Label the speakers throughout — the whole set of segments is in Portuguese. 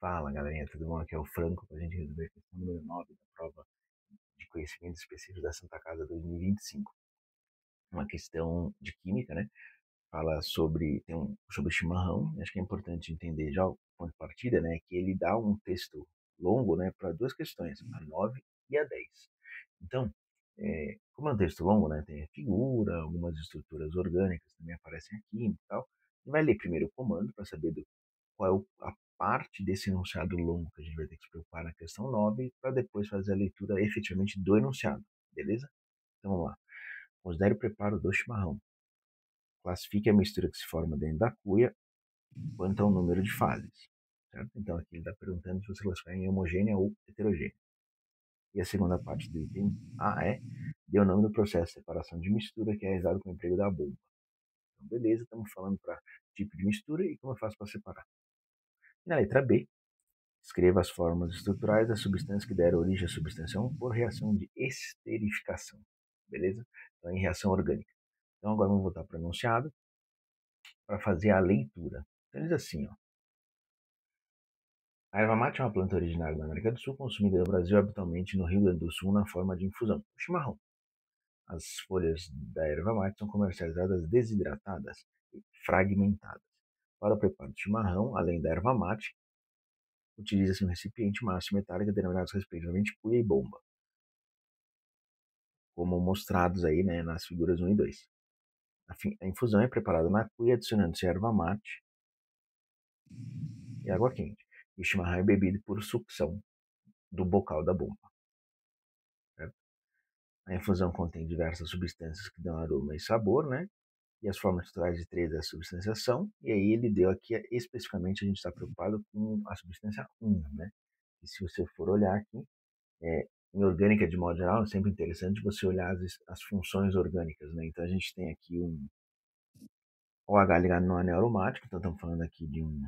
Speaker 1: Fala, galerinha, tudo bom? Aqui é o Franco para a gente resolver a questão número 9 da prova de conhecimentos específicos da Santa Casa 2025. Uma questão de química, né? Fala sobre, sobre chimarrão. Acho que é importante entender já o ponto de partida, né? Que ele dá um texto longo, né? Para duas questões, a 9 e a 10. Então, como é um texto longo, né? Tem a figura, algumas estruturas orgânicas também aparecem aqui e tal. Você vai ler primeiro o comando para saber qual é a parte desse enunciado longo que a gente vai ter que se preocupar na questão 9 para depois fazer a leitura efetivamente do enunciado, beleza? Então vamos lá. Considere o preparo do chimarrão. Classifique a mistura que se forma dentro da cuia quanto ao número de fases. Certo? Então aqui ele está perguntando se você classifica em homogênea ou heterogênea. E a segunda parte do item A é: dê o nome do processo de separação de mistura que é realizado com o emprego da bomba. Então beleza, estamos falando para tipo de mistura e como eu faço para separar. E na letra B, escreva as formas estruturais das substâncias que deram origem à substância 1 por reação de esterificação. Beleza? Então, em reação orgânica. Então, agora vamos voltar para o enunciado para fazer a leitura. Então, diz assim, ó. A erva mate é uma planta originária da América do Sul, consumida no Brasil habitualmente no Rio Grande do Sul na forma de infusão, o chimarrão. As folhas da erva mate são comercializadas desidratadas e fragmentadas. Para o preparo de chimarrão, além da erva mate, utiliza-se um recipiente massa metálica denominados respectivamente cuia e bomba, como mostrados aí, né, nas figuras 1 e 2. A infusão é preparada na cuia, adicionando-se erva mate e água quente. E o chimarrão é bebido por sucção do bocal da bomba. Certo? A infusão contém diversas substâncias que dão aroma e sabor, né? E as formas estruturais de três da substância são, e aí ele deu aqui, especificamente a gente está preocupado com a substância 1, né? E se você for olhar aqui, em orgânica de modo geral, é sempre interessante você olhar as funções orgânicas, né? Então a gente tem aqui um OH ligado no anel aromático, então estamos falando aqui de um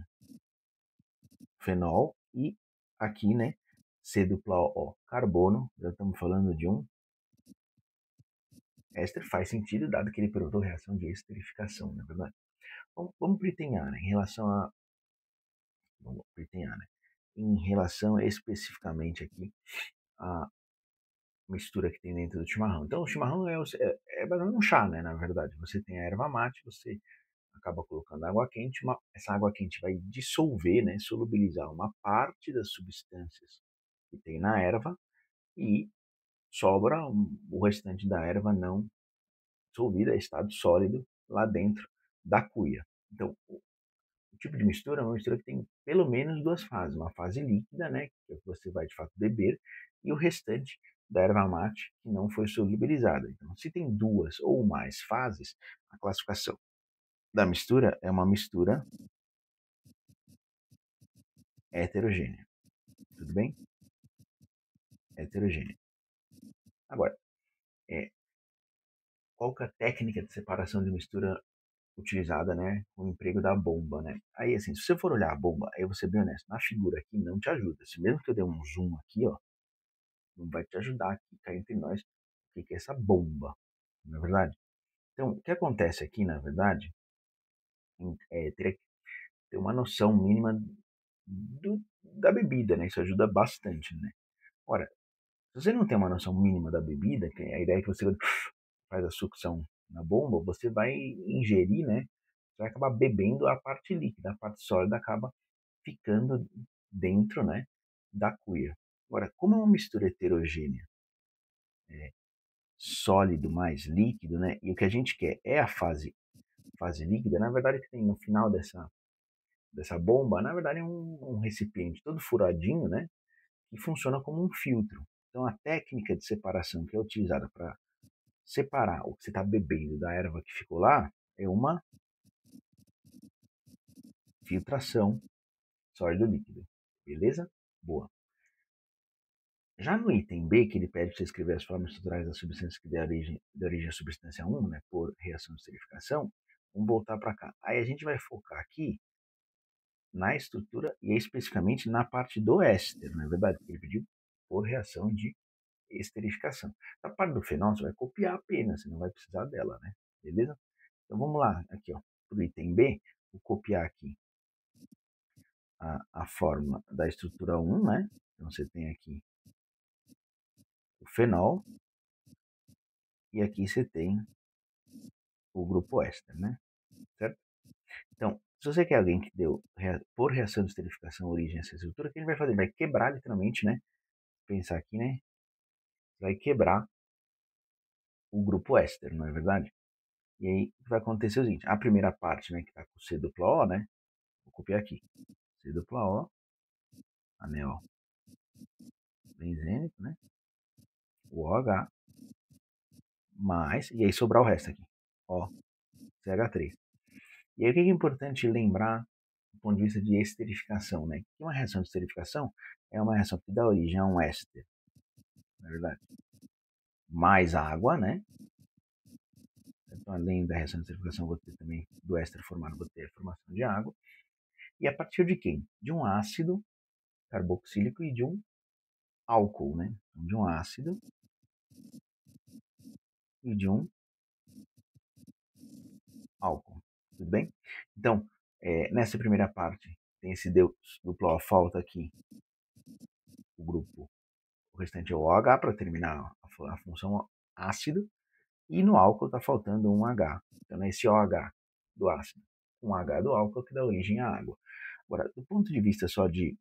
Speaker 1: fenol, e aqui, né, C dupla O carbono, já estamos falando de um éster, faz sentido, dado que ele perguntou reação de esterificação, na verdade. Vamos para o item A, né, em relação a... Vamos para o item A, né, em relação especificamente aqui à mistura que tem dentro do chimarrão. Então, o chimarrão é basicamente um chá, né, na verdade. Você tem a erva mate, você acaba colocando água quente, essa água quente vai dissolver, né, solubilizar uma parte das substâncias que tem na erva e sobra o restante da erva não dissolvida, estado sólido, lá dentro da cuia. Então, o tipo de mistura é uma mistura que tem pelo menos duas fases. Uma fase líquida, né, que é o que você vai de fato beber, e o restante da erva mate que não foi solubilizada. Então, se tem duas ou mais fases, a classificação da mistura é uma mistura heterogênea. Tudo bem? Heterogênea. Agora, é, qual que é a técnica de separação de mistura utilizada, né, com o emprego da bomba, né? Aí, assim, se você for olhar a bomba, aí eu vou ser bem honesto, na figura aqui não te ajuda. Se mesmo que eu dê um zoom aqui, ó, não vai te ajudar aqui, cá entre nós, o que é essa bomba, não é verdade? Então, o que acontece aqui, na verdade, teria que ter uma noção mínima da bebida, né? Isso ajuda bastante, né? Ora, se você não tem uma noção mínima da bebida, que a ideia é que você faz a sucção na bomba, você vai ingerir, né? Você vai acabar bebendo a parte líquida, a parte sólida acaba ficando dentro, né, da cuia. Agora, como é uma mistura heterogênea, é, sólido mais líquido, né, e o que a gente quer é a fase líquida, na verdade, que tem no final dessa bomba, na verdade, é um recipiente todo furadinho, né, que funciona como um filtro. Então, a técnica de separação que é utilizada para separar o que você está bebendo da erva que ficou lá é uma filtração sólido-líquido. Beleza? Boa. Já no item B, que ele pede para você escrever as formas estruturais das substâncias que dê origem à substância 1, né, por reação de esterificação, vamos voltar para cá. Aí a gente vai focar aqui na estrutura e especificamente na parte do éster, não é verdade? Porque ele pediu por reação de esterificação. A parte do fenol você vai copiar apenas, você não vai precisar dela, né? Beleza? Então vamos lá, aqui ó, para o item B, vou copiar aqui a forma da estrutura 1, né? Então você tem aqui o fenol e aqui você tem o grupo éster, né? Certo? Então, se você quer alguém que deu por reação de esterificação origem a essa estrutura, o que ele vai fazer? Ele vai quebrar literalmente, né? Pensar aqui, né? Vai quebrar o grupo éster, não é verdade? E aí vai acontecer o seguinte: a primeira parte, né, que está com C dupla O, né? Vou copiar aqui. C dupla O, anel benzênico, né? O OH, mais, e aí sobrar o resto aqui. O, CH3. E aí o que é importante lembrar do ponto de vista de esterificação, né? Que uma reação de esterificação é uma reação que dá origem a um éster, na verdade. Mais água, né? Então, além da reação de esterificação, vou ter também do éster formado, vou ter a formação de água. E a partir de quem? De um ácido carboxílico e de um álcool, né? Então, de um ácido e de um álcool. Tudo bem? Então, nessa primeira parte, tem esse duplo O, falta aqui o grupo, o restante é o OH para terminar a função ácido, e no álcool está faltando um H. Então, nesse OH do ácido, um H do álcool que dá origem à água. Agora, do ponto de vista só de,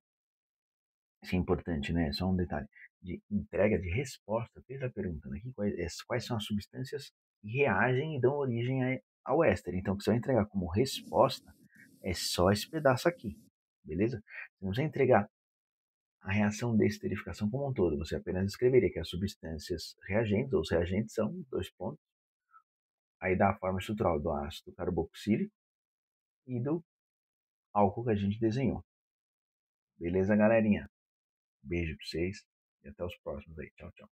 Speaker 1: isso é importante, né? Só um detalhe, de entrega de resposta, ele está perguntando aqui quais são as substâncias que reagem e dão origem ao éster. Então, o que você vai entregar como resposta é só esse pedaço aqui, beleza? Você não precisa entregar a reação de esterificação como um todo, você apenas escreveria que as substâncias reagentes, ou os reagentes são, dois pontos, aí dá a forma estrutural do ácido carboxílico e do álcool que a gente desenhou. Beleza, galerinha? Beijo pra vocês e até os próximos aí. Tchau, tchau.